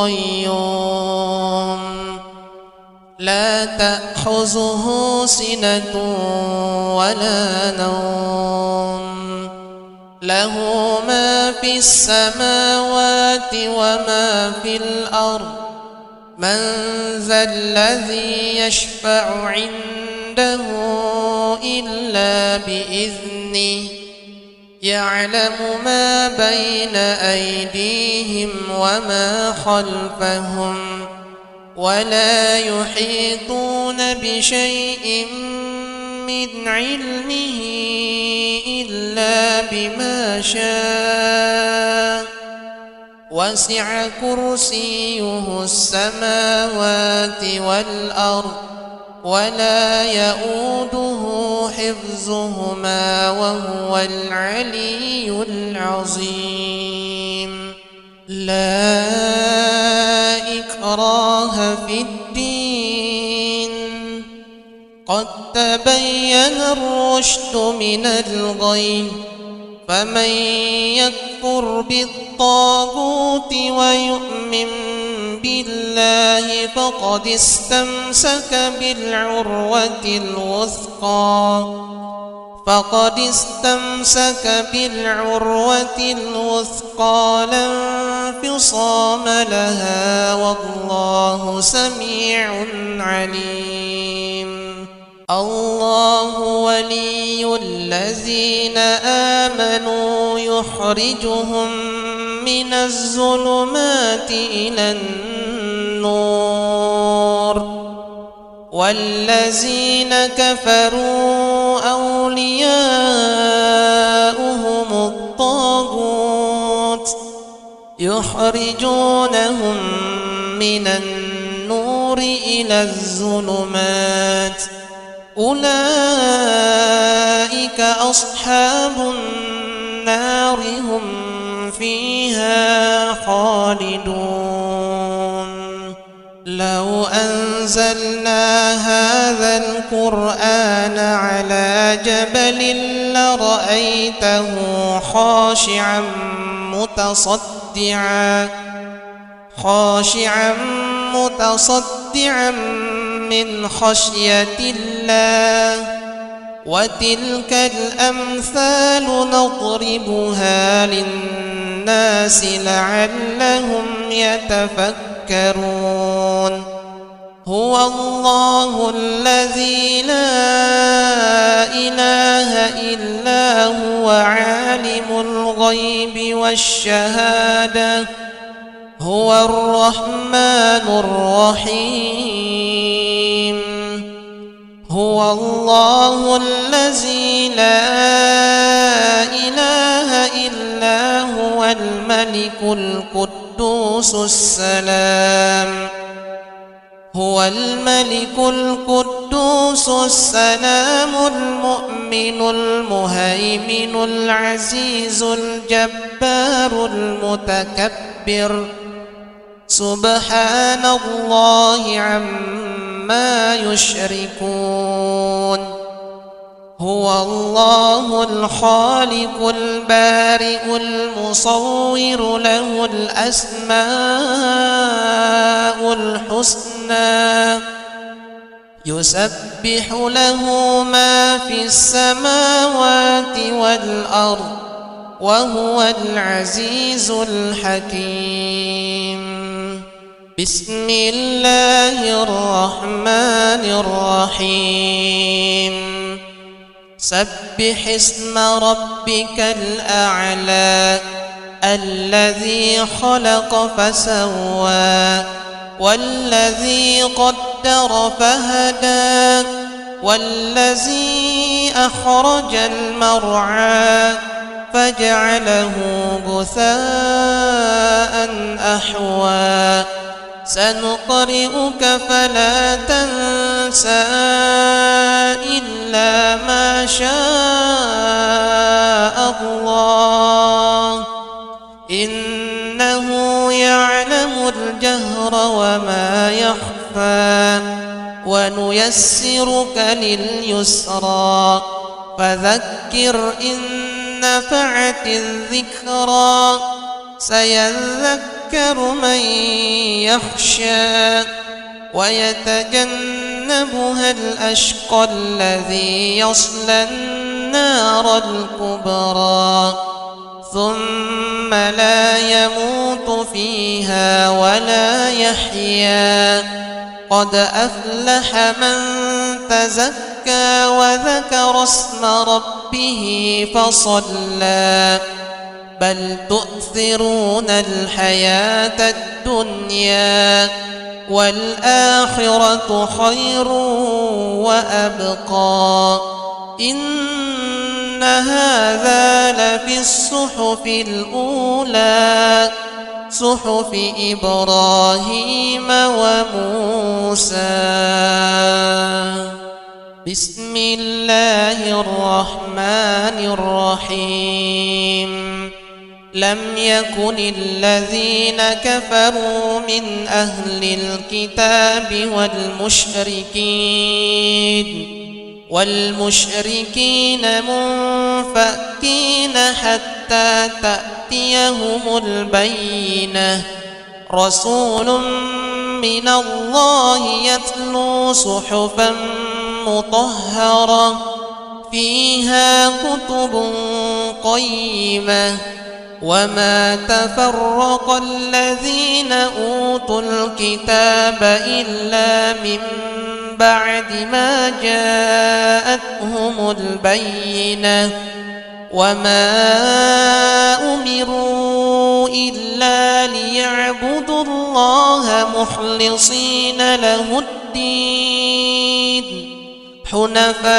القيوم لا تأخذه سنة ولا نوم له ما في السماوات وما في الأرض من ذا الذي يشفع عنده إلا بإذنه يعلم ما بين أيديهم وما خلفهم ولا يحيطون بشيء من علمه إلا بما شاء وسع كرسيه السماوات والأرض ولا يؤوده حفظهما وهو العلي العظيم لا إكراه في الدين قد تبين الرشد من الغي فمن يكفر بالطاغوت ويؤمن بالله فقد استمسك بالعروة الوثقى لا انفصام لها والله سميع عليم الله ولي الذين آمنوا يخرجهم من الظلمات إلى النور والذين كفروا أولياؤهم الطاغوت يخرجونهم من النور إلى الظلمات أولئك أصحاب النار هم فيها خالدون لو أنزلنا هذا القرآن على جبل لرأيته خاشعا متصدعا من خشية الله وتلك الأمثال نضربها للناس لعلهم يتفكرون هو الله الذي لا إله إلا هو عالم الغيب والشهادة هو الرحمن الرحيم هو الله الذي لا إله إلا هو الملك القدوس السلام المؤمن المهيمن العزيز الجبار المتكبر سبحان الله عما يشركون هو الله الخالق البارئ المصور له الأسماء الحسنى يسبح له ما في السماوات والأرض وهو العزيز الحكيم بسم الله الرحمن الرحيم سبح اسم ربك الأعلى الذي خلق فسوى والذي قدر فهدى والذي أخرج المرعى فجعله غثاء أحوى سنقرئك فلا تنسى إلا ما شاء الله إنه يعلم الجهر وما يخفى ونيسرك لليسرى فذكر إن نفعت الذكرى سيذكر من يخشى ويتجنبها الأشقى الذي يصلى النار الكبرى ثم لا يموت فيها ولا يحيا قد أفلح من تزكى وذكر اسم ربه فصلى بل تؤثرون الحياة الدنيا والآخرة خير وأبقى إن هذا لفي الصحف الأولى صحف إبراهيم وموسى. بسم الله الرحمن الرحيم. لم يكن الذين كفروا من أهل الكتاب والمشركين منفكين حتى تأتيهم البينة رسول من الله يتلو صحفا مطهرة فيها كتب قيمة وما تفرق الذين أوتوا الكتاب إلا من بعد ما جاءتهم البينة وما أمروا إلا ليعبدوا الله مخلصين له الدين حنفاء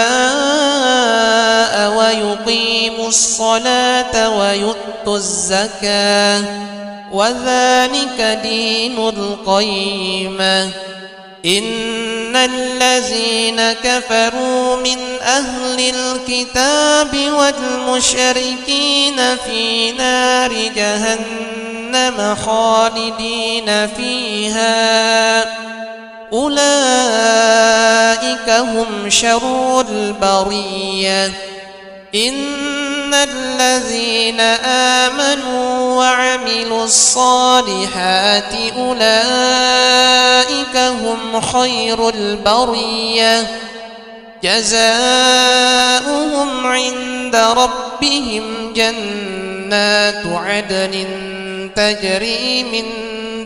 ويقيموا الصلاة ويؤتوا الزكاة وذلك دين القيمة. إن الذين كفروا من أهل الكتاب والمشركين في نار جهنم خالدين فيها أولئك هم شر البرية. إن الذين آمنوا وعملوا الصالحات أولئك هم خير البرية جزاؤهم عند ربهم جنات عدن تجري من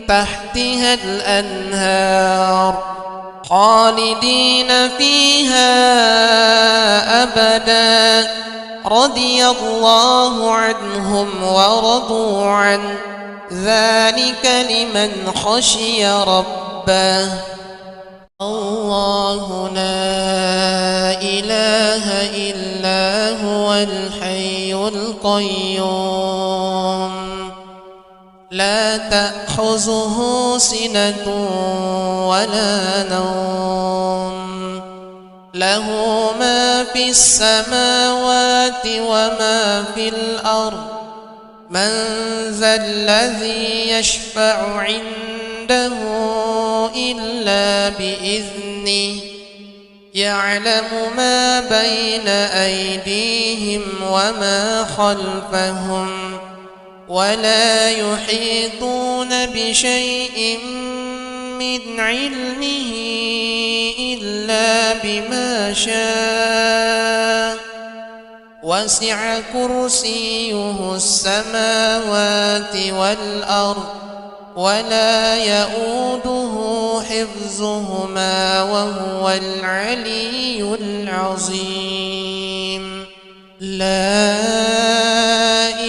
تحتها الأنهار خالدين فيها أبدا رضي الله عنهم ورضوا عنه ذلك لمن خشي ربه. الله لا إله إلا هو الحي القيوم لا تأخذه سنة ولا نوم له ما في السماوات وما في الأرض من ذا الذي يشفع عنده إلا بإذنه يعلم ما بين أيديهم وما خلفهم ولا يحيطون بشيء من علمه إلا بما شاء وسع كرسيه السماوات والأرض ولا يؤوده حفظهما وهو العلي العظيم. لا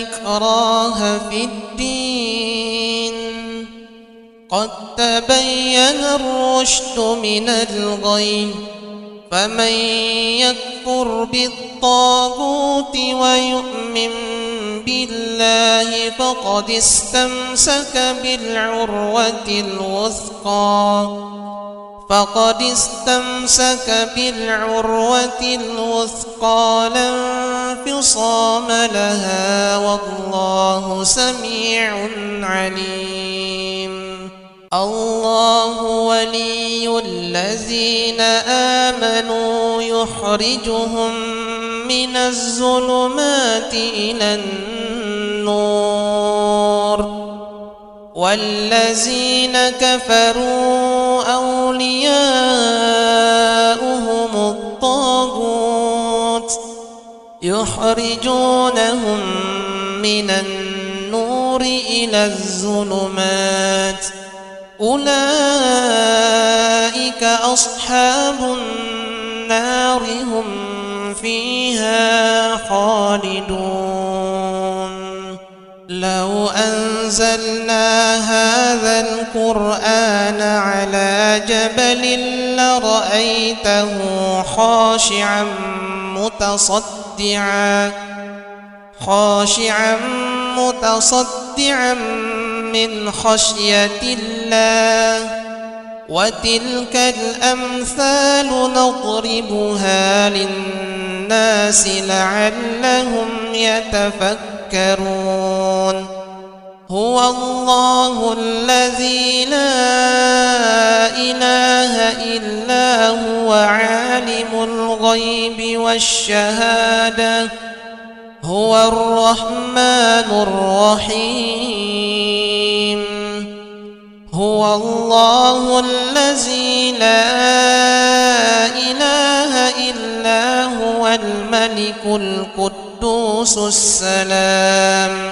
إكراه في الدين قد تبين الرشد من الغي فمن يكفر بالطاغوت ويؤمن بالله فقد استمسك بالعروة الوثقى لا انفصام لها والله سميع عليم. الله ولي الذين آمنوا يخرجهم من الظلمات إلى النور والذين كفروا أولياؤهم الطاغوت يخرجونهم من النور إلى الظلمات أولئك أصحاب النار هم فيها خالدون لو أنزلنا هذا القرآن على جبل لرأيته خاشعا متصدعا من خشية الله وتلك الأمثال نضربها للناس لعلهم يتفكرون هو الله الذي لا إله إلا هو عالم الغيب والشهادة هو الرحمن الرحيم هو الله الذي لا إله إلا هو الملك القدوس السلام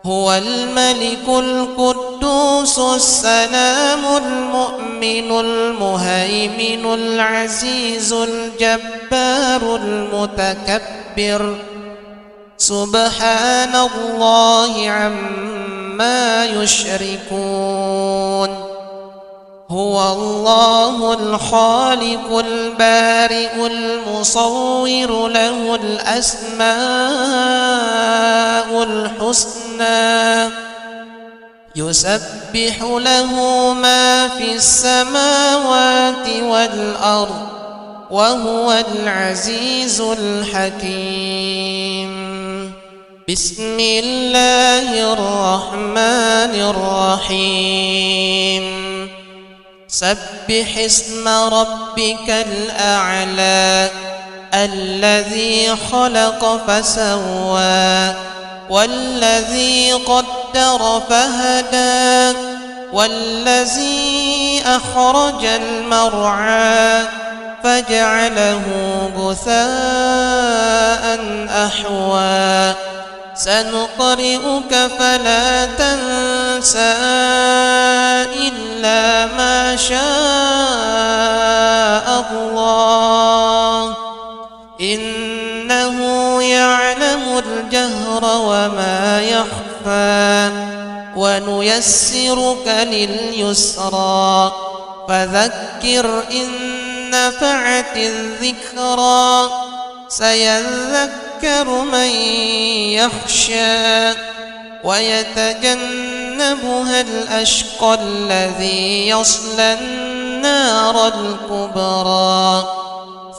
هو الملك القدوس السلام المؤمن المهيمن العزيز الجبار المتكبر سبحان الله عما يشركون هو الله الخالق البارئ المصور له الأسماء الحسنى يسبح له ما في السماوات والأرض وهو العزيز الحكيم بسم الله الرحمن الرحيم سبح اسم ربك الأعلى الذي خلق فسوى والذي قدر فهدى والذي أخرج المرعى فجعله غثاء أحوى سنقرئك فلا تنسى إلا ما شاء الله إنه يعلم الجهر وما يخفى ونيسرك لليسرى فذكر إن نفعت الذكرى سيذكر من يخشى ويتجنبها الأشقى الذي يصلى النار الكبرى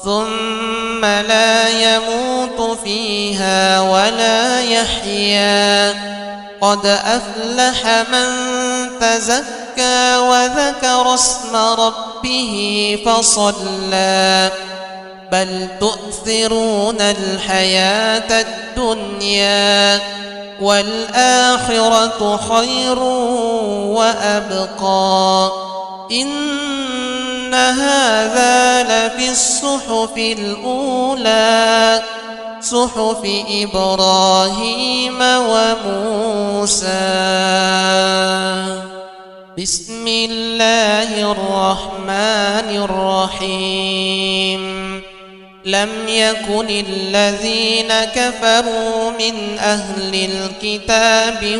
ثم لا يموت فيها ولا يحيا قد أفلح من تزكى وذكر اسم ربه فصلى بل تؤثرون الحياة الدنيا والآخرة خير وأبقى إن هذا لفي الصحف الأولى صحف إبراهيم وموسى بسم الله الرحمن الرحيم لم يكن الذين كفروا من أهل الكتاب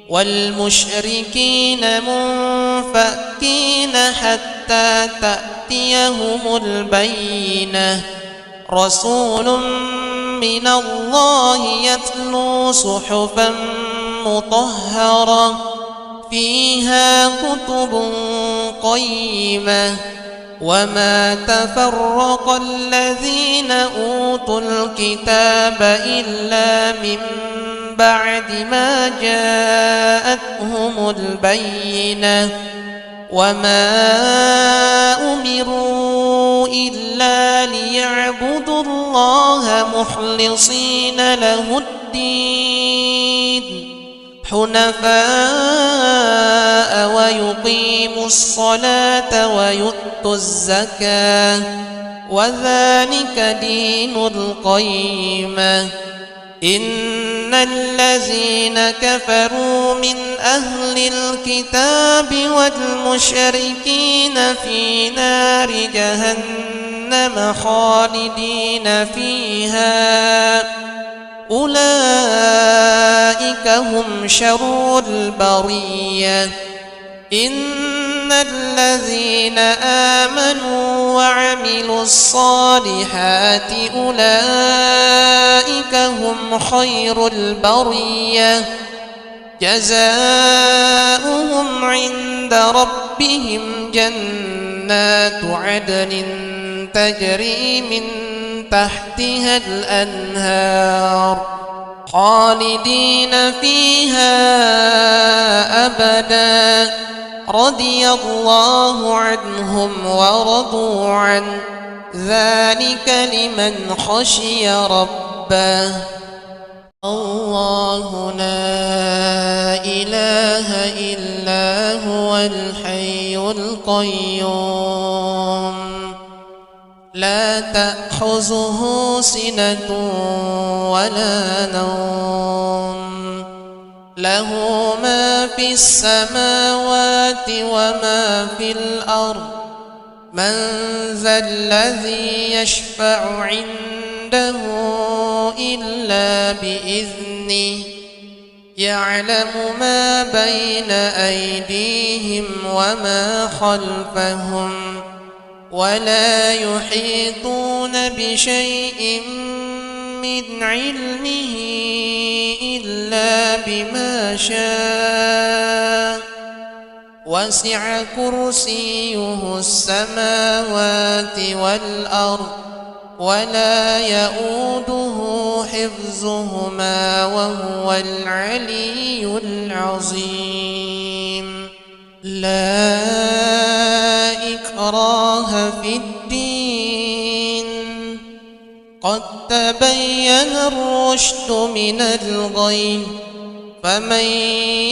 والمشركين منفكين حتى تأتيهم البينة رسول من الله يتلو صحفا مطهرة فيها كتب قيمة وما تفرق الذين أوتوا الكتاب إلا من بعد ما جاءتهم البينة وما أمروا إلا ليعبدوا الله مخلصين له الدين حنفاء ويقيموا الصلاة ويؤتوا الزكاة وذلك دين القيمة إن الذين كفروا من أهل الكتاب والمشركين في نار جهنم خالدين فيها أولئك هم شر البرية إن الذين آمنوا وعملوا الصالحات أولئك هم خير البرية جزاؤهم عند ربهم جنات عدن تجري من تحتها الأنهار خالدين فيها أبدا رضي الله عنهم ورضوا عنه ذلك لمن خشي ربه الله لا إله إلا هو الحي القيوم لا تأخذه سنة ولا نوم له ما في السماوات وما في الأرض من ذا الذي يشفع عنده إلا بإذنه يعلم ما بين أيديهم وما خلفهم ولا يحيطون بشيء من علمه إلا بما شاء وسع كرسيه السماوات والأرض ولا يؤوده حفظهما وهو العلي العظيم لا إكراه في الدين قد تبين الرشد من الغي فمن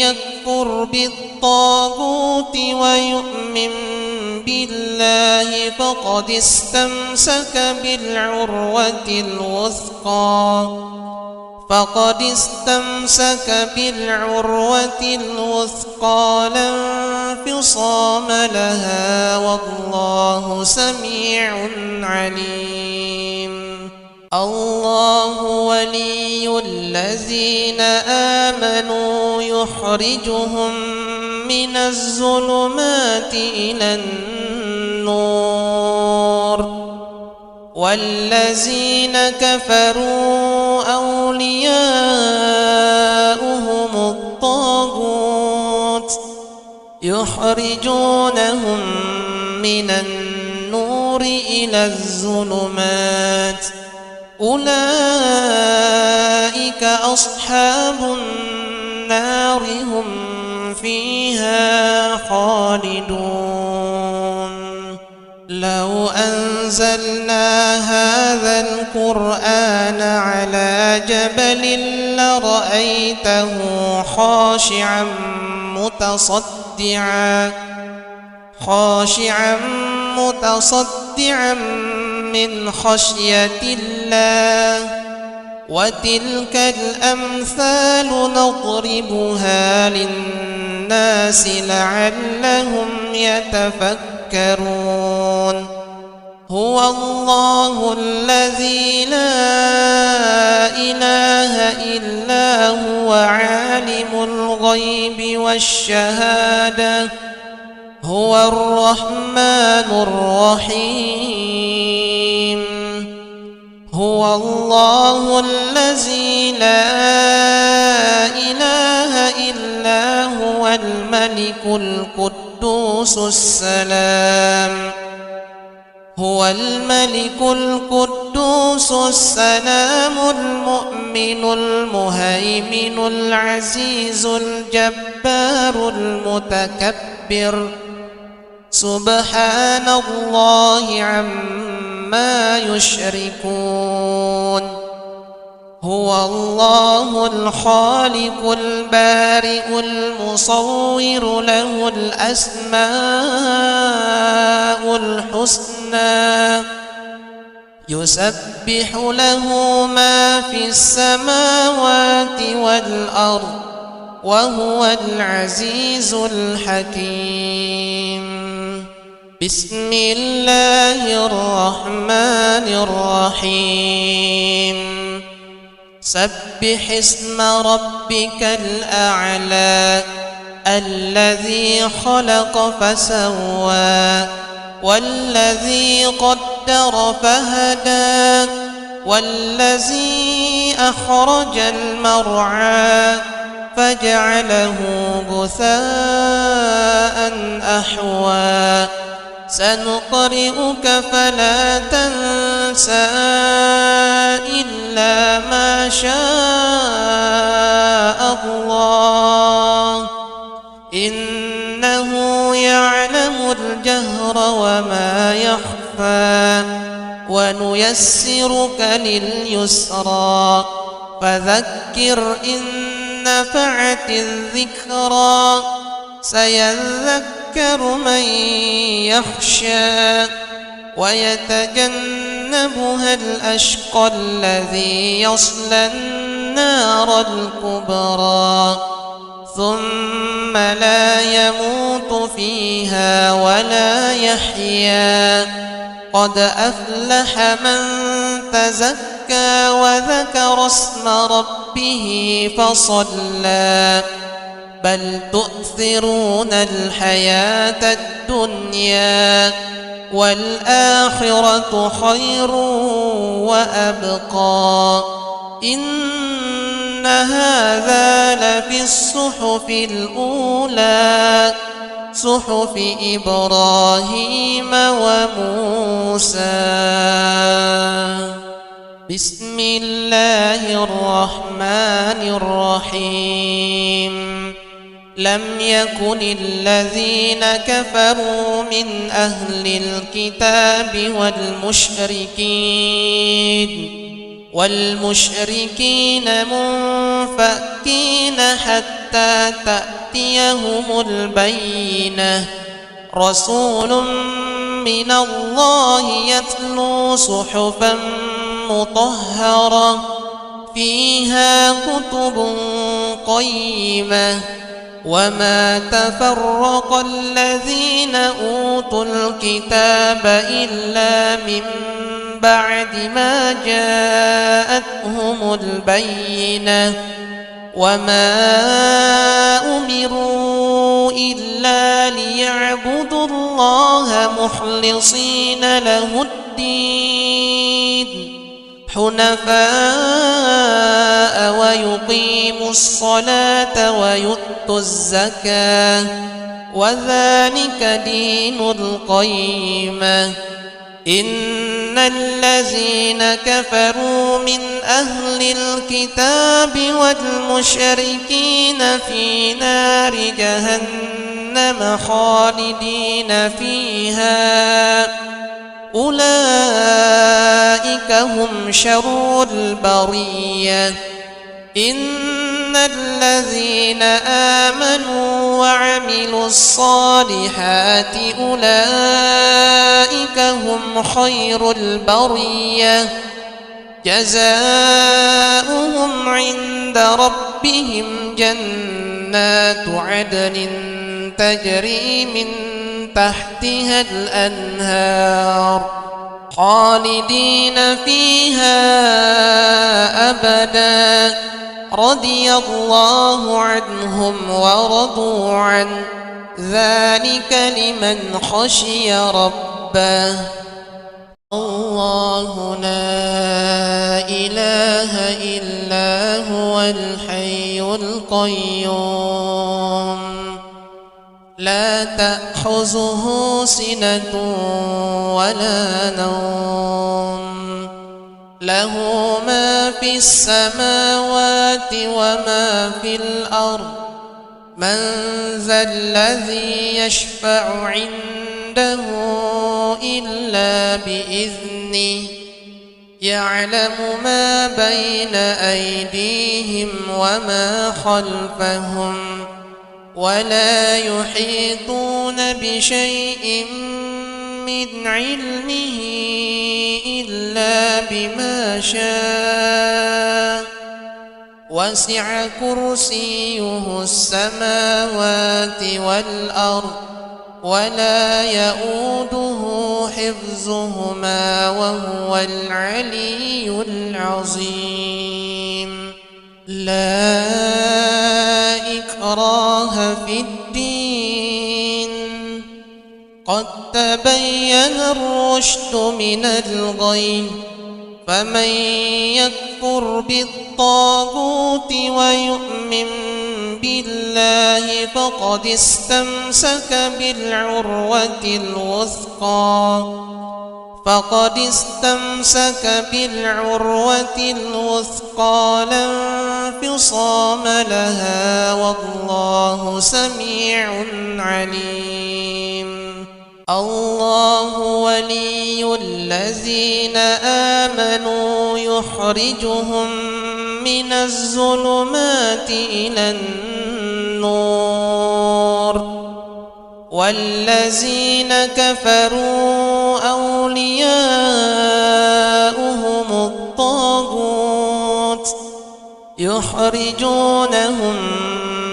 يكفر بالطاغوت ويؤمن بالله فقد استمسك بالعروة الوثقى لا انفصام لها والله سميع عليم الله ولي الذين آمنوا يخرجهم من الظلمات إلى النور والذين كفروا أولياؤهم الطاغوت يخرجونهم من النور إلى الظلمات أولئك أصحاب النار هم فيها خالدون لو أنزلنا هذا القرآن على جبل لرأيته خاشعا متصدعا من خشية الله وتلك الأمثال نضربها للناس لعلهم يتفكرون هو الله الذي لا إله إلا هو عالم الغيب والشهادة هو الرحمن الرحيم هو الله الذي لا إله إلا هو الملك القدوس السلام المؤمن المهيمن العزيز الجبار المتكبر سبحان الله عما يشركون هو الله الخالق البارئ المصور له الأسماء الحسنى يسبح له ما في السماوات والأرض وهو العزيز الحكيم. بسم الله الرحمن الرحيم. سبح اسم ربك الأعلى الذي خلق فسوى والذي قدر فهدى والذي أخرج المرعى فجعله غثاء أحوى سنقرئك فلا تنسى إلا ما شاء الله إنه يعلم الجهر وما يخفى ونيسرك لليسرى فذكر إن نفعت الذكرى سيذكر من يخشى ويتجنبها الأشقى الذي يصلى النار الكبرى ثم لا يموت فيها ولا يحيا قد أفلح من تزكى وذكر اسم ربه فصلى بل تؤثرون الحياة الدنيا والآخرة خير وأبقى إن هذا لفي الصحف الأولى صحف إبراهيم وموسى. بسم الله الرحمن الرحيم. لم يكن الذين كفروا من أهل الكتاب والمشركين منفكين حتى تأتيهم البينة رسول من الله يتلو صحفا مطهرة فيها كتب قيمة وما تفرق الذين أوتوا الكتاب إلا من بعد ما جاءتهم البينة وما أمروا إلا ليعبدوا الله مخلصين له الدين حنفاء ويقيموا الصلاة ويؤتوا الزكاة وذلك دين القيمة. إن الذين كفروا من أهل الكتاب والمشركين في نار جهنم خالدين فيها أولئك هم شر البرية. إن الذين آمنوا وعملوا الصالحات أولئك هم خير البرية جزاؤهم عند ربهم جنات عدن تجري من تحتها الأنهار خالدين فيها أبدا رضي الله عنهم ورضوا عنه ذلك لمن خشي ربه. الله لا إله إلا هو الحي القيوم لا تأخذه سنة ولا نوم له ما في السماوات وما في الأرض من ذا الذي يشفع عنده إلا بإذنه يعلم ما بين أيديهم وما خلفهم ولا يحيطون بشيء من علمه إلا بما شاء وسع كرسيه السماوات والأرض ولا يؤوده حفظهما وهو العلي العظيم. لا إكراه في الدين قد تبين الرشد من الغي فمن يكفر بالطاغوت ويؤمن بالله فقد استمسك بالعروة الوثقى لا انفصام لها والله سميع عليم. الله ولي الذين آمنوا يخرجهم من الظلمات إلى النور والذين كفروا أولياؤهم الطاغوت يخرجونهم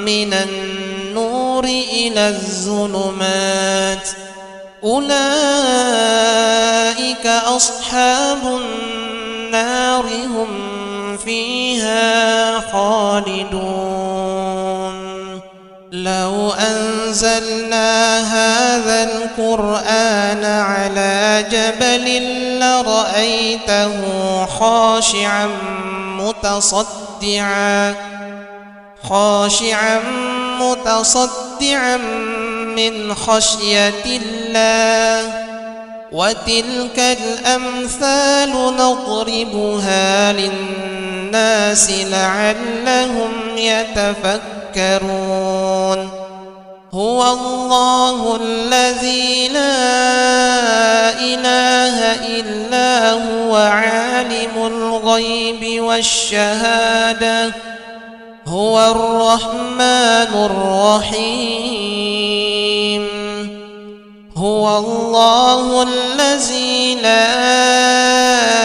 من النور إلى الظلمات أولئك أصحاب النار هم فيها خالدون. لو أنزلنا هذا القرآن على جبل لرأيته خاشعا متصدعا من خشية الله وتلك الأمثال نضربها للناس لعلهم يتفكرون. هو الله الذي لا إله إلا هو عالم الغيب والشهادة هو الرحمن الرحيم. هو الله الذي لا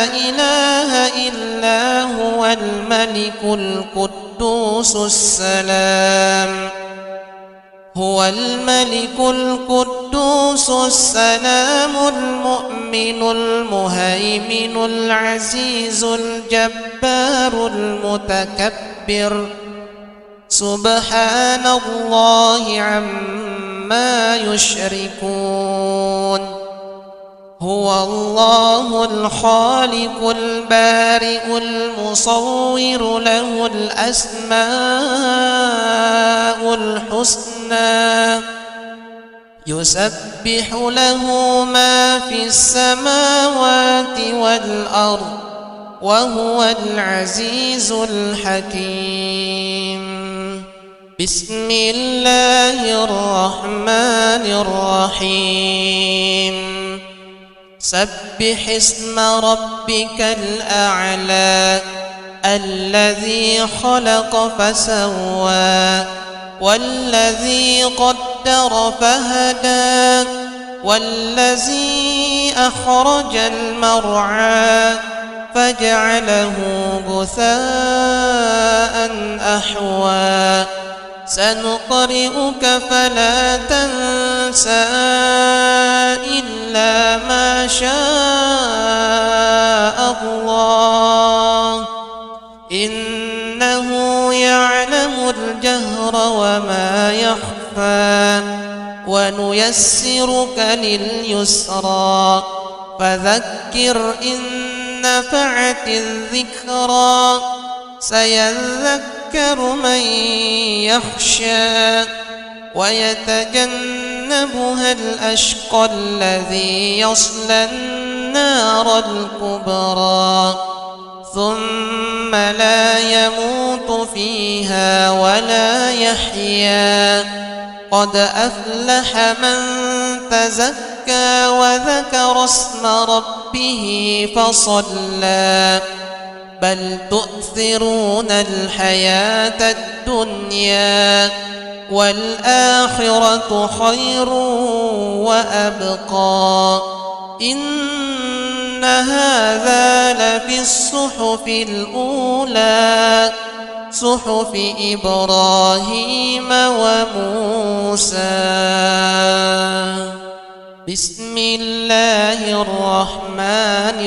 إله إلا هو الملك القدوس السلام المؤمن المهيمن العزيز الجبار المتكبر سبحان الله عما يشركون. هو الله الخالق البارئ المصور له الأسماء الحسنى يسبح له ما في السماوات والأرض وهو العزيز الحكيم. بسم الله الرحمن الرحيم. سبح اسم ربك الأعلى الذي خلق فسوى والذي قدر فهدى والذي أخرج المرعى فجعله غثاء أحوى سنقرئك فلا تنسى إلا ما شاء الله إنه يعلم الجهر وما يخفى ونيسرك لليسرى فذكر إن نفعت الذكرى سيذكر من يخشى ويتجنبها الأشقى الذي يصلى النار الكبرى ثم لا يموت فيها ولا يحيا قد أفلح من تزكى تزكى وذكر اسم ربه فصلى بل تؤثرون الحياة الدنيا والآخرة خير وأبقى إن هذا لفي الصحف الأولى صحف إبراهيم وموسى. بسم الله الرحمن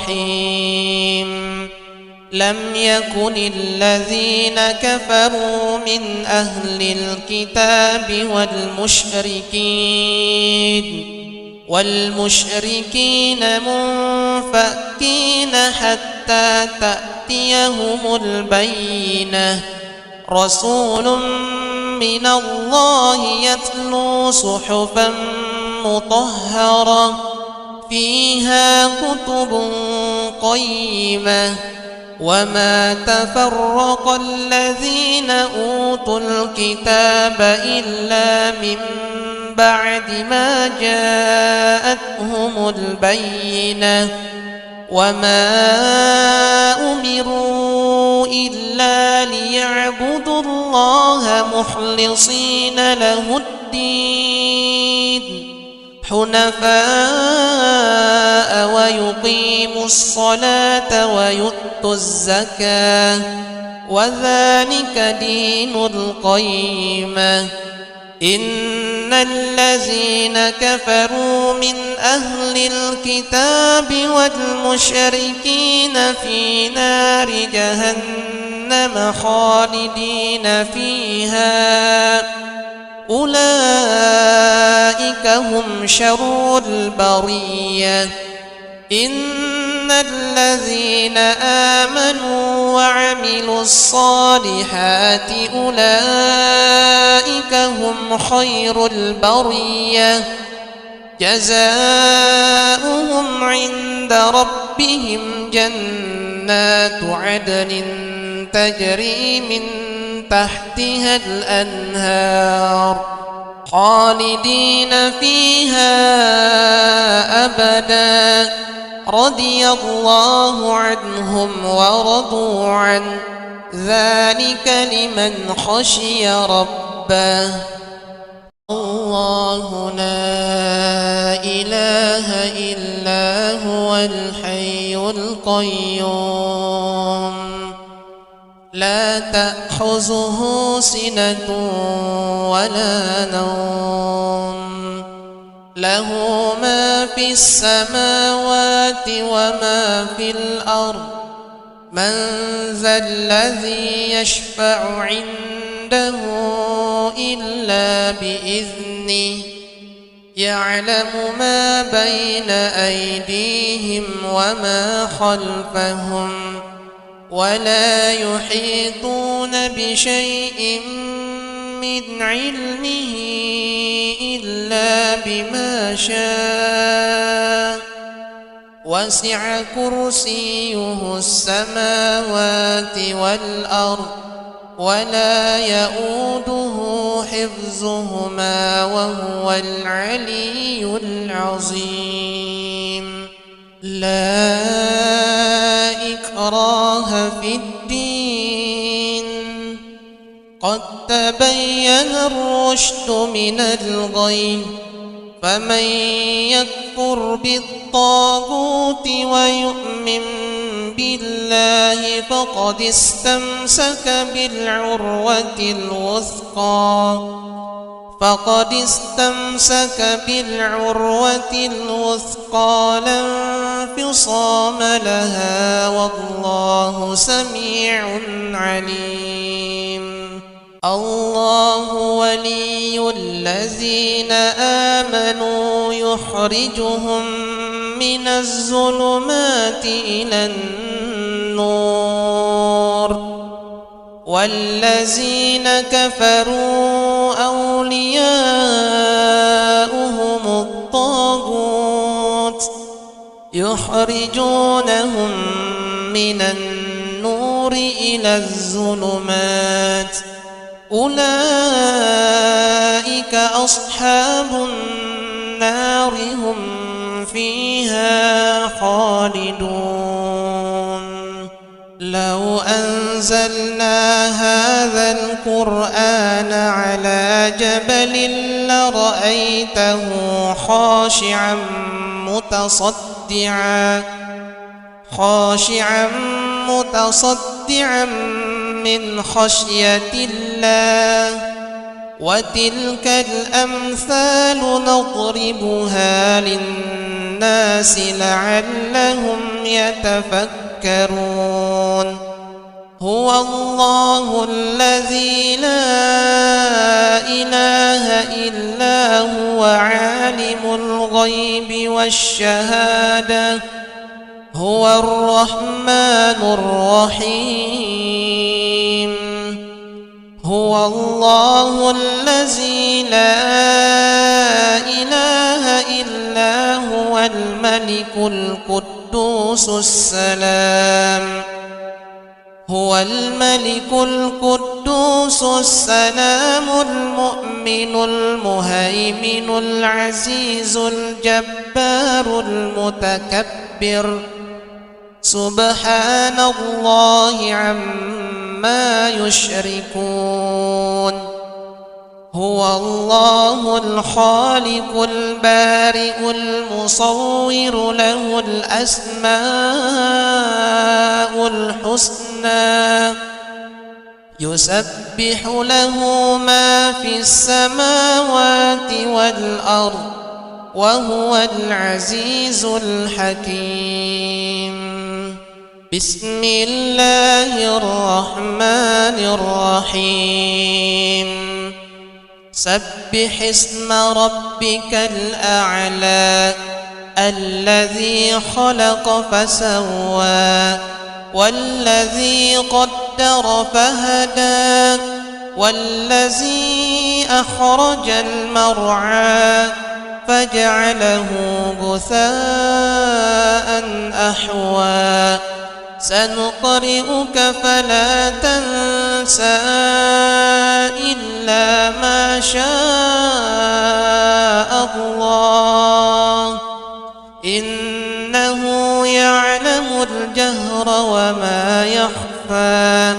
الرحيم. لم يكن الذين كفروا من أهل الكتاب والمشركين منفكين حتى تأتيهم البينة رسول من الله يتلو صحفا مطهرة فيها كتب قيمة وما تفرق الذين أوتوا الكتاب إلا من بعد ما جاءتهم البينة وما أمروا إلا ليعبدوا الله مخلصين له الدين حنفاء ويقيموا الصلاة ويؤتوا الزكاة وذلك دين القيمة. إن الذين كفروا من أهل الكتاب والمشركين في نار جهنم خالدين فيها أولئك هم شر البرية. إن الذين آمنوا وعملوا الصالحات أولئك هم خير البرية جزاؤهم عند ربهم جنات عدن تجري من تحتها الأنهار خالدين فيها أبدا رضي الله عنهم ورضوا عنه ذلك لمن خشي ربه. الله لا إله إلا هو الحي القيوم لا تأخذه سنة ولا نوم له ما في السماوات وما في الأرض من ذا الذي يشفع عنده إلا بإذنه يعلم ما بين أيديهم وما خلفهم ولا يحيطون بشيء من علمه إلا بما شاء وسع كرسيه السماوات والأرض ولا يؤوده حفظهما وهو العلي العظيم. لا إكراه في الدين قد تبين الرشد من الغي فمن يكفر بالطاغوت ويؤمن بالله فقد استمسك بالعروة الوثقى لا انفصام لها والله سميع عليم. الله ولي الذين آمنوا يخرجهم من الظلمات إلى النور والذين كفروا أولياؤهم الطاغوت يخرجونهم من النور إلى الظلمات أولئك أصحاب النار هم فيها خالدون لو أنزلنا هذا القرآن على جبل لرأيته خاشعا متصدعا من خشية الله وتلك الأمثال نضربها للناس لعلهم يتفكرون هو الله الذي لا إله إلا هو عالم الغيب والشهادة هو الرحمن الرحيم هو الله الذي لا إله إلا هو الملك القدوس السلام المؤمن المهيمن العزيز الجبار المتكبر سبحان الله عما يشركون هو الله الخالق البارئ المصور له الأسماء الحسنى يسبح له ما في السماوات والأرض وهو العزيز الحكيم بسم الله الرحمن الرحيم سبح اسم ربك الأعلى الذي خلق فسوى والذي قدر فهدى والذي أخرج المرعى فجعله غثاء أحوى سنقرئك فلا تنسى إلا ما شاء الله إنه يعلم الجهر وما يخفى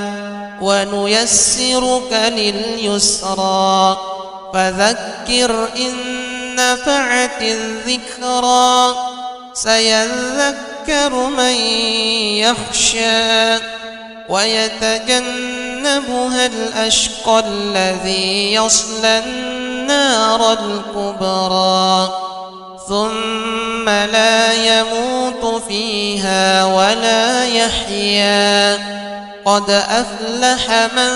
ونيسرك لليسرى فذكر إن نفعت الذكرى سيذكر من يخشى ويتجنبها الأشقى الذي يصلى النار الكبرى ثم لا يموت فيها ولا يحيا قد أفلح من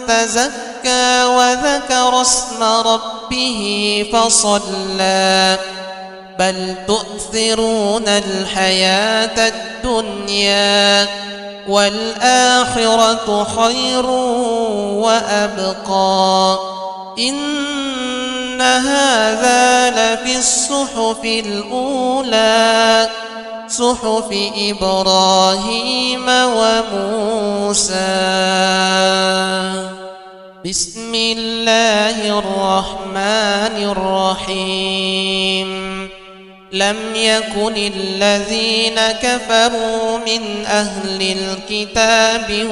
تزكى وذكر اسم ربه فصلى بل تؤثرون الحياة الدنيا والآخرة خير وأبقى إن هذا لفي الصحف الأولى صحف إبراهيم وموسى بسم الله الرحمن الرحيم لم يكن الذين كفروا من أهل الكتاب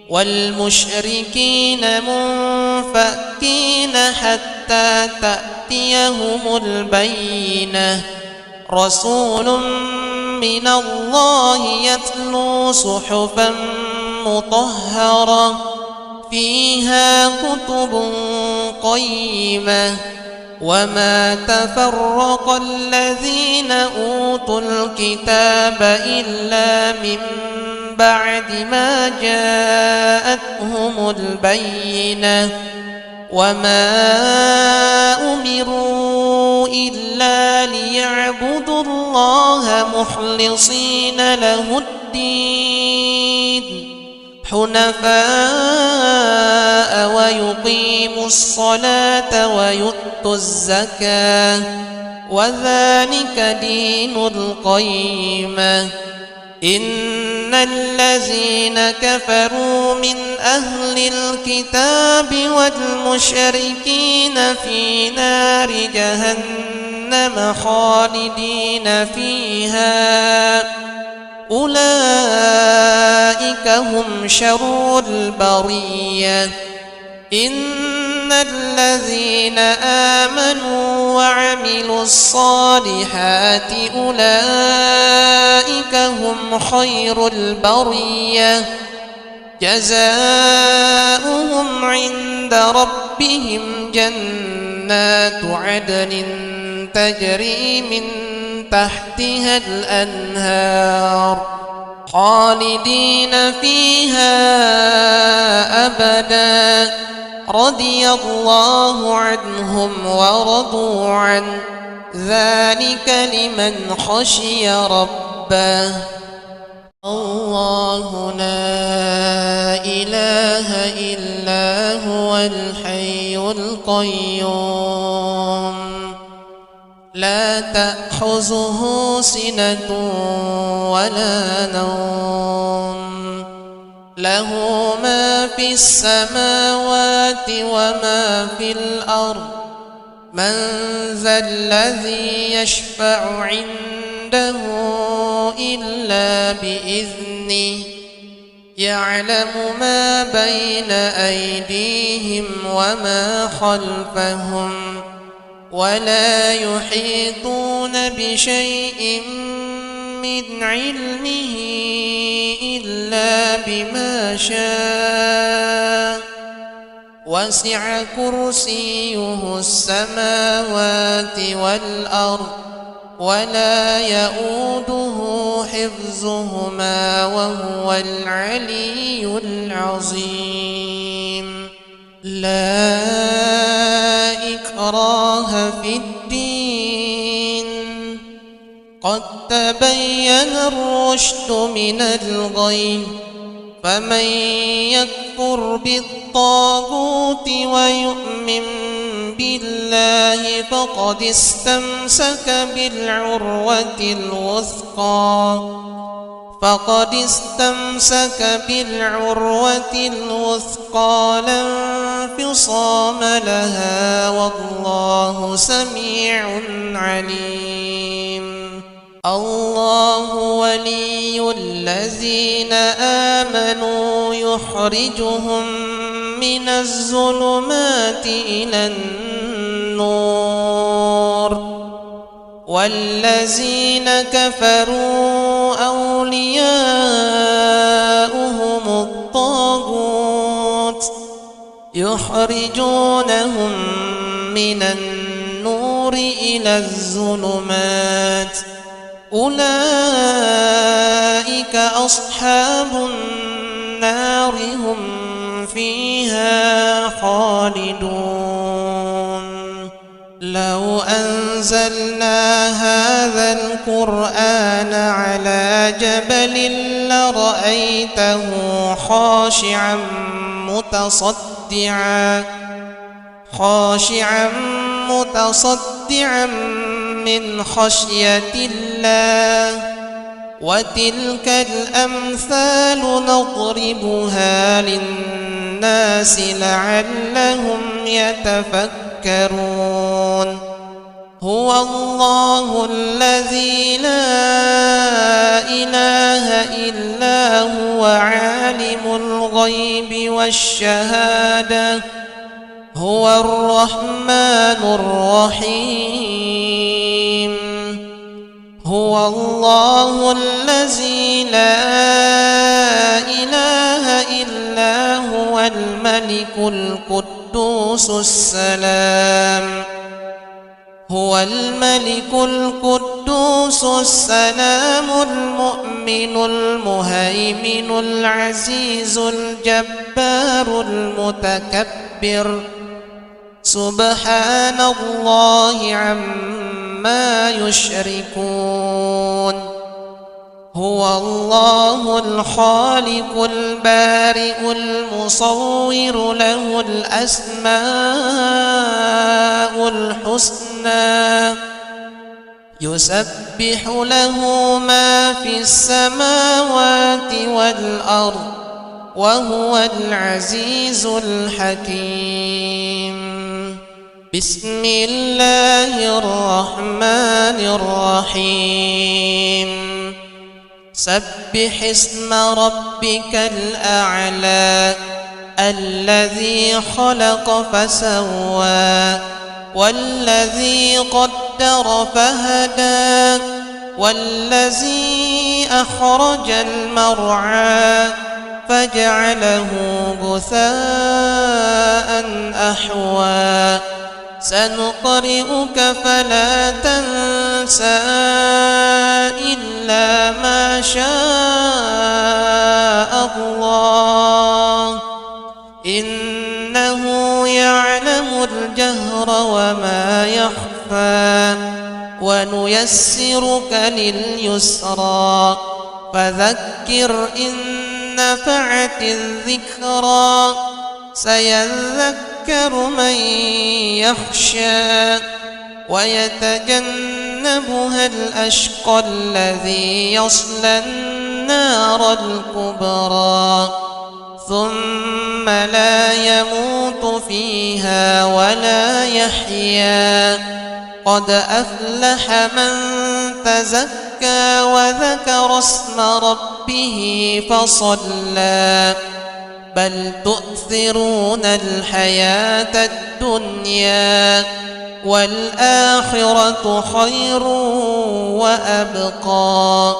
والمشركين منفكين حتى تأتيهم البينة رسول من الله يتلو صحفا مطهرة فيها كتب قيمة وما تفرق الذين أوتوا الكتاب إلا من بعد ما جاءتهم البينة وما أمروا إلا ليعبدوا الله مخلصين له الدين حنفاء ويقيموا الصلاة ويؤتوا الزكاة وذلك دين القيمة إن الذين كفروا من أهل الكتاب والمشركين في نار جهنم خالدين فيها أولئك هم شر البرية إن الذين آمنوا وعملوا الصالحات أولئك هم خير البرية جزاؤهم عند ربهم جنات عدن تجري من تحتها الأنهار خالدين فيها أبدا رضي الله عنهم ورضوا عنه ذلك لمن خشي ربه الله لا إله إلا هو الحي القيوم لا تأخذه سنة ولا نوم له ما في السماوات وما في الأرض من ذا الذي يشفع عنده إلا بإذنه يعلم ما بين أيديهم وما خلفهم ولا يحيطون بشيء من علمه إلا بما شاء وسع كرسيه السماوات والأرض ولا يؤوده حفظهما وهو العلي العظيم لا إكراه في الدين قد تبين الرشد من الغي فمن يكفر بالطاغوت ويؤمن بالله فقد استمسك بالعروة الوثقى لا انفصام لها والله سميع عليم الله ولي الذين آمنوا يخرجهم من الظلمات إلى النور والذين كفروا أولياؤهم الطاغوت يخرجونهم من النور إلى الظلمات أولئك أصحاب النار هم فيها خالدون لو أنزلنا هذا القرآن على جبل لرأيته خاشعا متصدعا من خشية الله وتلك الأمثال نضربها للناس لعلهم يتفكرون هو الله الذي لا إله إلا هو عالم الغيب والشهادة هو الرحمن الرحيم هو الله الذي لا إله إلا هو الملك القدوس السلام هو الملك القدوس السلام المؤمن المهيمن العزيز الجبار المتكبر سبحان الله عما يشركون هو الله الخالق البارئ المصور له الأسماء الحسنى يسبح له ما في السماوات والأرض وهو العزيز الحكيم. بسم الله الرحمن الرحيم. سبح اسم ربك الأعلى الذي خلق فسوى والذي قدر فهدى والذي أخرج المرعى فجعله غثاء أحوى سنقرئك فلا تنسى إلا ما شاء الله إنه يعلم الجهر وما يخفى ونيسرك لليسرى فذكر إن نفعت الذكرى سيذكر من يخشى ويتجنبها الأشقى الذي يصلى النار الكبرى ثم لا يموت فيها ولا يحيا قد أفلح من تزكى وذكر اسم ربه فصلى بل تؤثرون الحياة الدنيا والآخرة خير وأبقى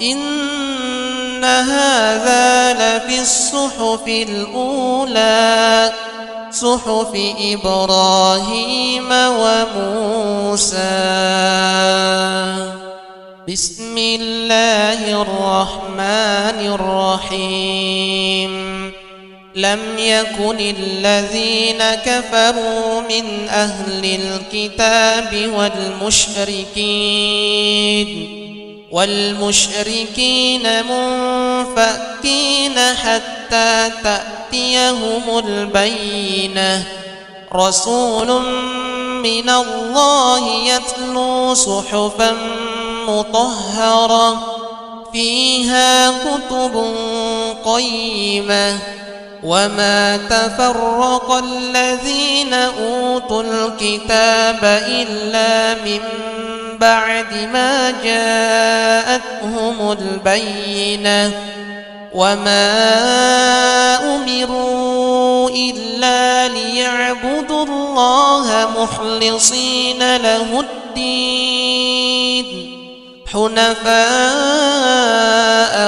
إن هذا لفي الصحف الأولى صحف إبراهيم وموسى. بسم الله الرحمن الرحيم. لم يكن الذين كفروا من أهل الكتاب والمشركين منفكين حتى تأتيهم البينة رسول من الله يتلو صحفا مطهرة فيها كتب قيمة وما تفرق الذين أوتوا الكتاب إلا من بعد ما جاءتهم البينة وما أمروا إلا ليعبدوا الله مخلصين له الدين حنفاء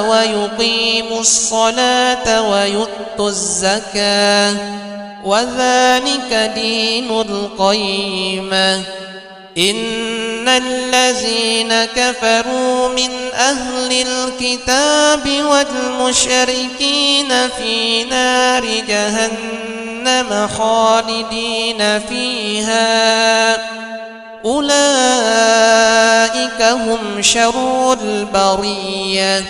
ويقيموا الصلاة ويؤتوا الزكاة وذلك دين القيمة. إن الذين كفروا من أهل الكتاب والمشركين في نار جهنم خالدين فيها أولئك هم شر البرية.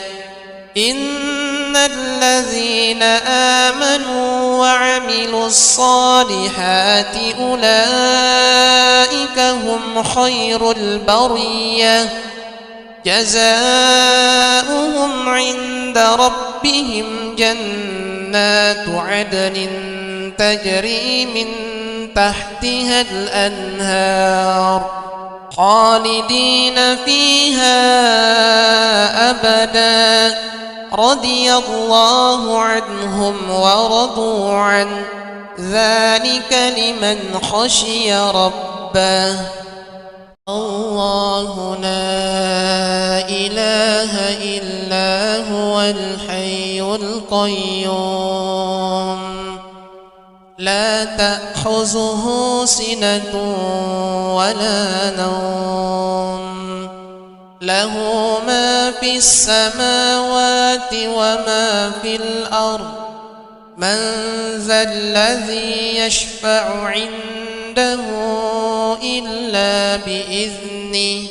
إن الذين آمنوا وعملوا الصالحات أولئك هم خير البرية جزاؤهم عند ربهم جنات عدن تجري من تحتها الأنهار خالدين فيها أبدا رضي الله عنهم ورضوا عنه ذلك لمن خشي ربه. الله لا إله إلا هو الحي القيوم لا تأخذه سنة ولا نوم له ما في السماوات وما في الأرض من ذا الذي يشفع عنده إلا بإذنه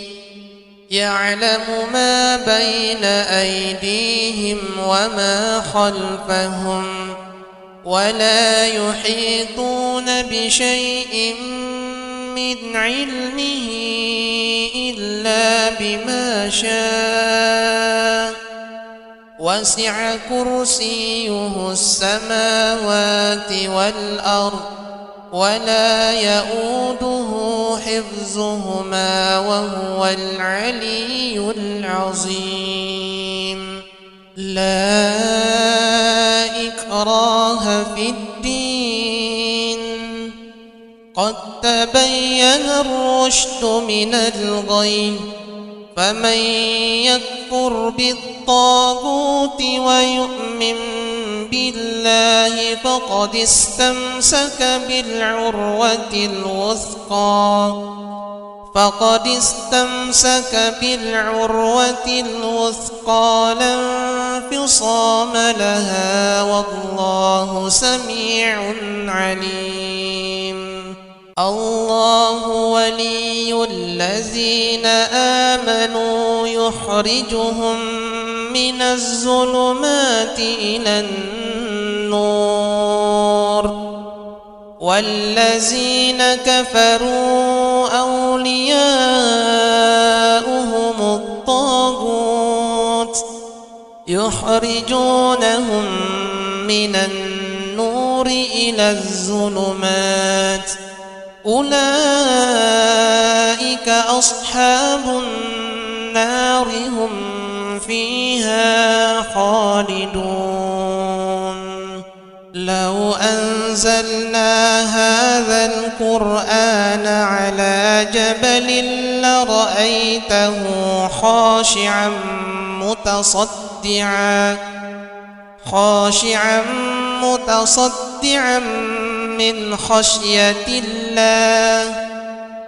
يعلم ما بين أيديهم وما خلفهم ولا يحيطون بشيء من علمه إلا بما شاء وسع كرسيه السماوات والأرض ولا يؤوده حفظهما وهو العلي العظيم. لا إكراه في الدين قد تبين الرشد من الغي فمن يكفر بالطاغوت ويؤمن بالله فقد استمسك بالعروة الوثقى لا انفصام لها والله سميع عليم. الله ولي الذين آمنوا يخرجهم من الظلمات إلى النور والذين كفروا أولياؤهم الطاغوت يخرجونهم من النور إلى الظلمات أولئك أصحاب النار هم فيها خالدون. لو أنزلنا هذا القرآن على جبل لرأيته خاشعا متصدعا من خشية الله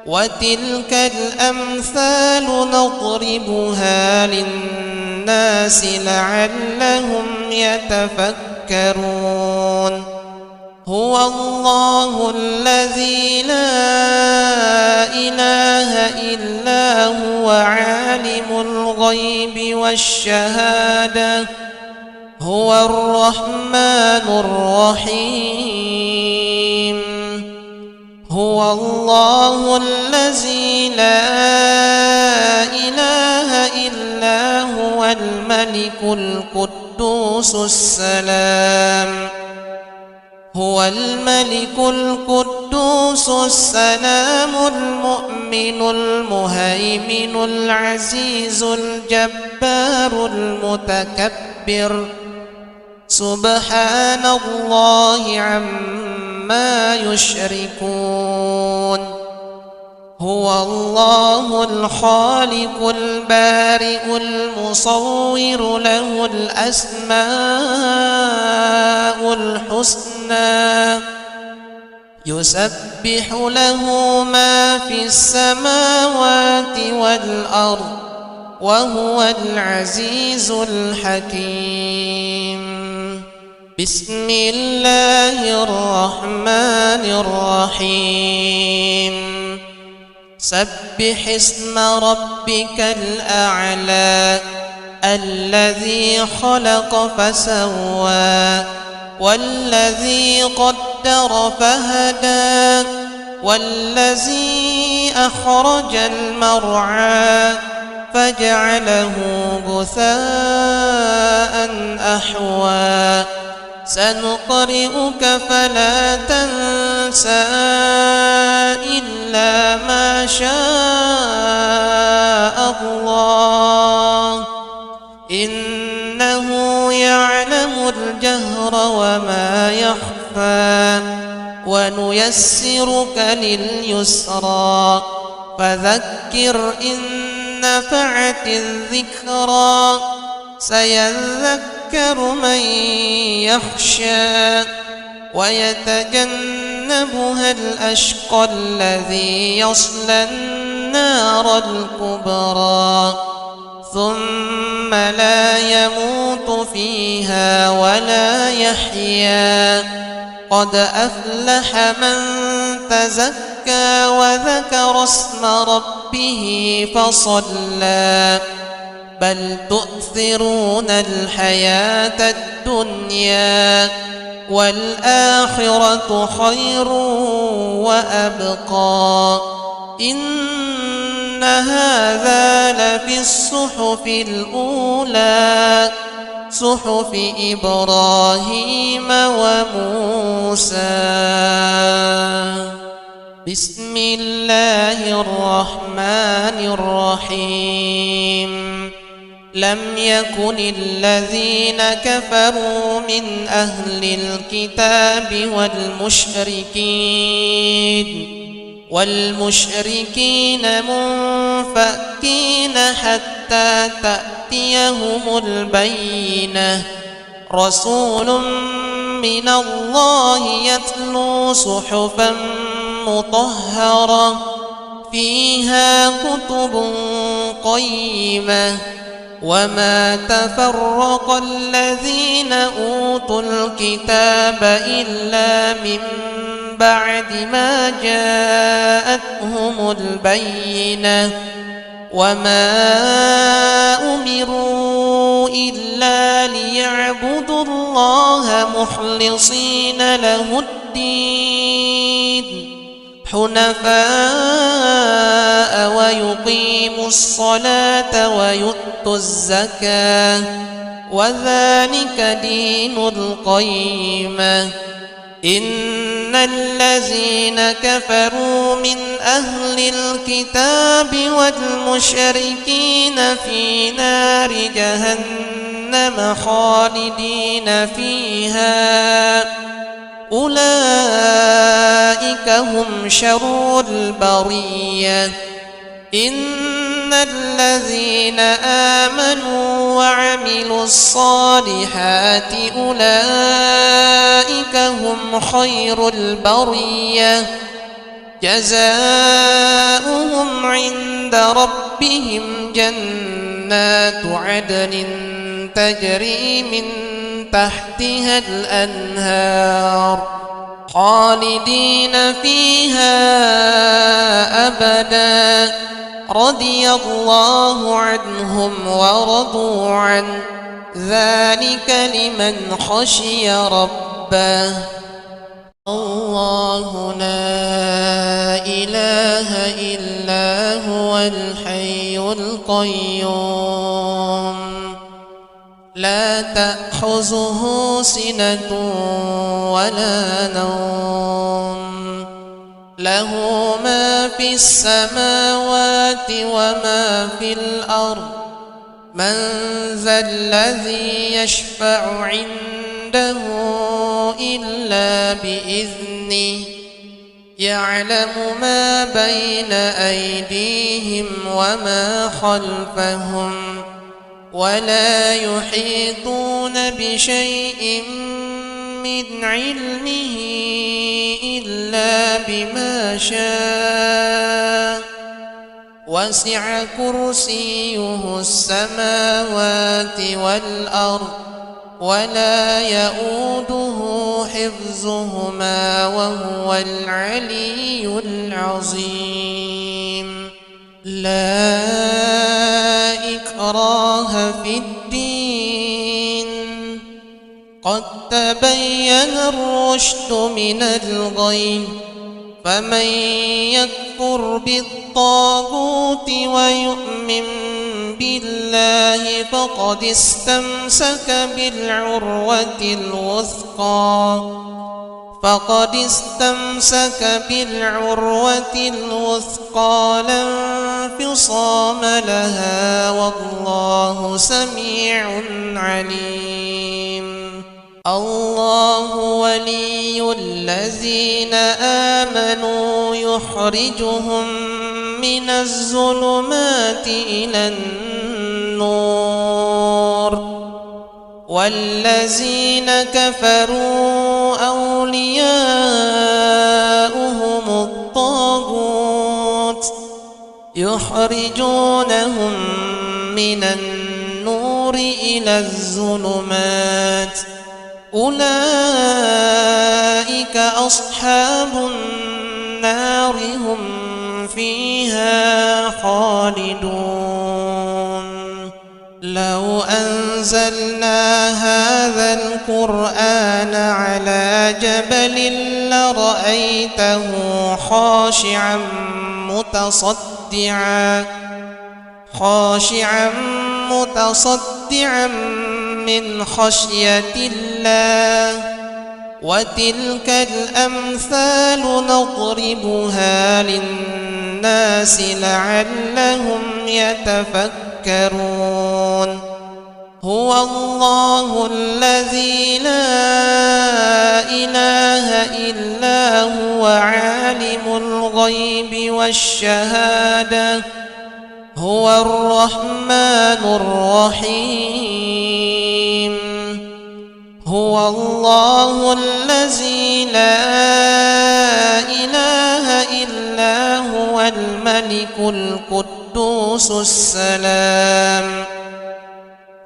وتلك الأمثال نضربها للناس لعلهم يتفكرون. هو الله الذي لا إله إلا هو عالم الغيب والشهادة هو الرحمن الرحيم. هو الله الذي لا إله إلا هو الملك القدوس السلام المؤمن المهيمن العزيز الجبار المتكبر سبحان الله عما يشركون. هو الله الخالق البارئ المصور له الأسماء الحسنى يسبح له ما في السماوات والأرض وهو العزيز الحكيم. بسم الله الرحمن الرحيم. سبح اسم ربك الأعلى الذي خلق فسوى والذي قدر فهدى والذي أخرج المرعى فجعله غثاء أحوى سنقرئك فلا تنسى إلا ما شاء الله إنه يعلم الجهر وما يخفى ونيسرك لليسرى فذكر إن نفعت الذكرى سيذكر من يخشى ويتجنبها الأشقى الذي يصلى النار الكبرى ثم لا يموت فيها ولا يحيا قد أفلح من تزكى وذكر اسم ربه فصلى بل تؤثرون الحياة الدنيا والآخرة خير وأبقى إن هذا لفي الصحف الأولى صحف إبراهيم وموسى. بسم الله الرحمن الرحيم. لم يكن الذين كفروا من أهل الكتاب والمشركين منفكين حتى تأتيهم البينة. رسول من الله يتلو صحفا مطهرة فيها كتب قيمة. وما تفرق الذين أوتوا الكتاب إلا من بعد ما جاءتهم البينة. وما أمروا إلا ليعبدوا الله مخلصين له الدين حنفاء ويقيموا الصلاة ويؤتوا الزكاة وذلك دين القيمة. إن الذين كفروا من أهل الكتاب والمشركين في نار جهنم خالدين فيها أولئك هم شر البرية. إن الذين آمنوا وعملوا الصالحات أولئك هم خير البرية. جزاؤهم عند ربهم جنات عدن تجري من تحتها الأنهار خالدين فيها أبدا رضي الله عنهم ورضوا عنه ذلك لمن خشي ربه. الله لا إله إلا هو الحي القيوم لا تأخذه سنة ولا نوم له ما في السماوات وما في الأرض. من ذا الذي يشفع عنده إلا بإذنه يعلم ما بين أيديهم وما خلفهم ولا يحيطون بشيء من علمه إلا بما شاء وسع كرسيه السماوات والأرض ولا يؤوده حفظهما وهو العلي العظيم. لا إكراه في الدين قد تبين الرشد من الغي. فمن يكفر بالطاغوت ويؤمن بالله فقد استمسك بالعروة الوثقى لا انفصام لها والله سميع عليم. الله ولي الذين آمنوا يخرجهم من الظلمات إلى النور والذين كفروا أولياؤهم الطاغوت يخرجونهم من النور إلى الظلمات أولئك أصحاب النار هم فيها خالدون. أنزلنا هذا القرآن على جبل لرأيته خاشعا متصدعا من خشية الله وتلك الأمثال نضربها للناس لعلهم يتفكرون هو الله الذي لا إله إلا هو عالم الغيب والشهادة هو الرحمن الرحيم هو الله الذي لا إله إلا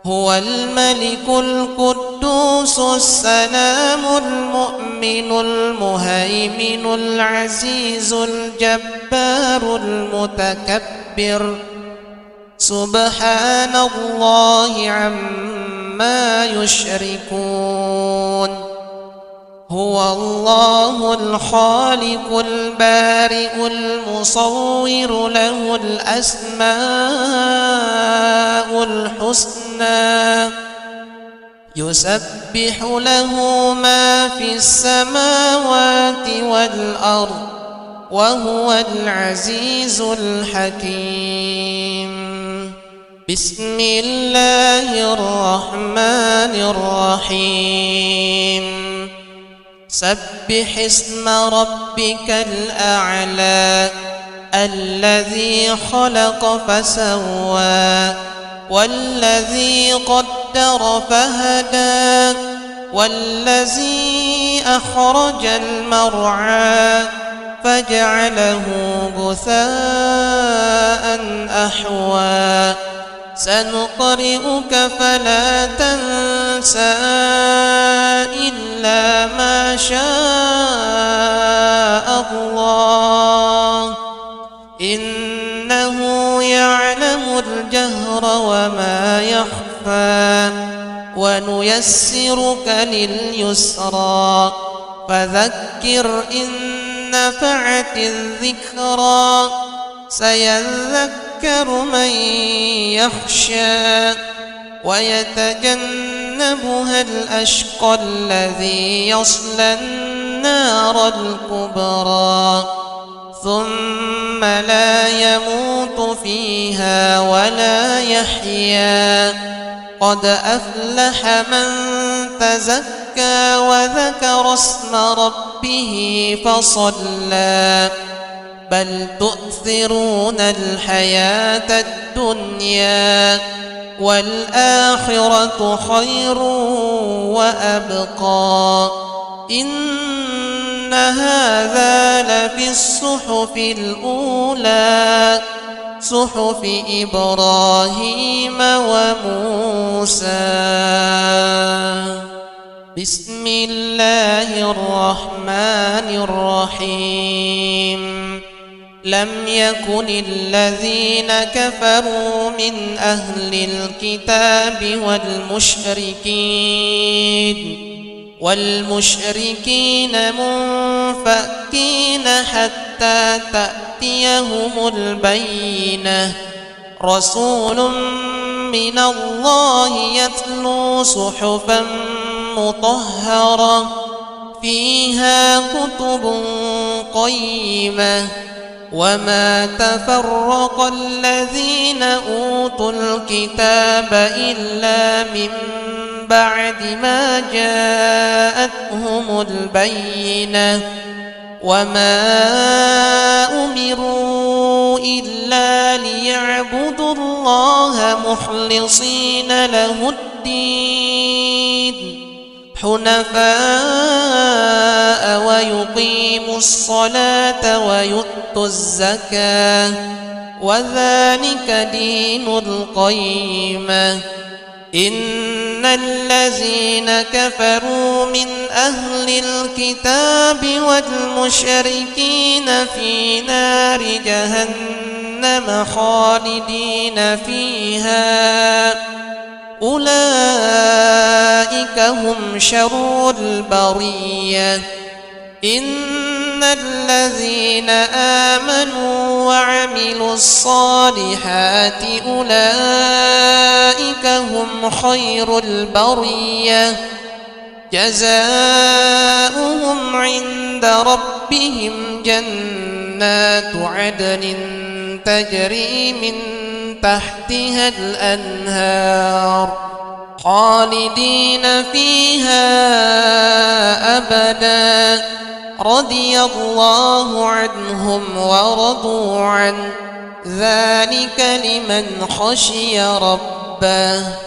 هو الملك القدوس السلام المؤمن المهيمن العزيز الجبار المتكبر سبحان الله عما يشركون هو الله الخالق البارئ المصور له الأسماء الحسنى يسبح له ما في السماوات والأرض وهو العزيز الحكيم بسم الله الرحمن الرحيم سبح اسم ربك الأعلى الذي خلق فسوى والذي قدر فهدى والذي أخرج المرعى فجعله غثاء أحوى سنقرئك فلا تنسى إلا ما شاء الله إنه يعلم الجهر وما يخفى ونيسرك لليسرى فذكر إن نفعت الذكرى سيذكر من يخشى ويتجنبها الأشقى الذي يصلى النار الكبرى ثم لا يموت فيها ولا يحيا قد أفلح من تزكى وذكر اسم ربه فصلى بل تؤثرون الحياة الدنيا والآخرة خير وأبقى إن هذا لفي الصحف الأولى صحف إبراهيم وموسى بسم الله الرحمن الرحيم لم يكن الذين كفروا من أهل الكتاب والمشركين منفكين حتى تأتيهم البينة رسول من الله يتلو صحفا مطهرة فيها كتب قيمة وما تفرق الذين أوتوا الكتاب إلا من بعد ما جاءتهم البينة وما أمروا إلا ليعبدوا الله مخلصين له الدين حنفاء ويقيموا الصلاة ويؤتوا الزكاة وذلك دين القيمة إن الذين كفروا من أهل الكتاب والمشركين في نار جهنم خالدين فيها أولئك هم شر البرية إن الذين آمنوا وعملوا الصالحات أولئك هم خير البرية جزاؤهم عند ربهم جنات عدن تجري من تحتها الأنهار خالدين فيها أبدا رضي الله عنهم ورضوا عنه ذلك لمن خشي ربه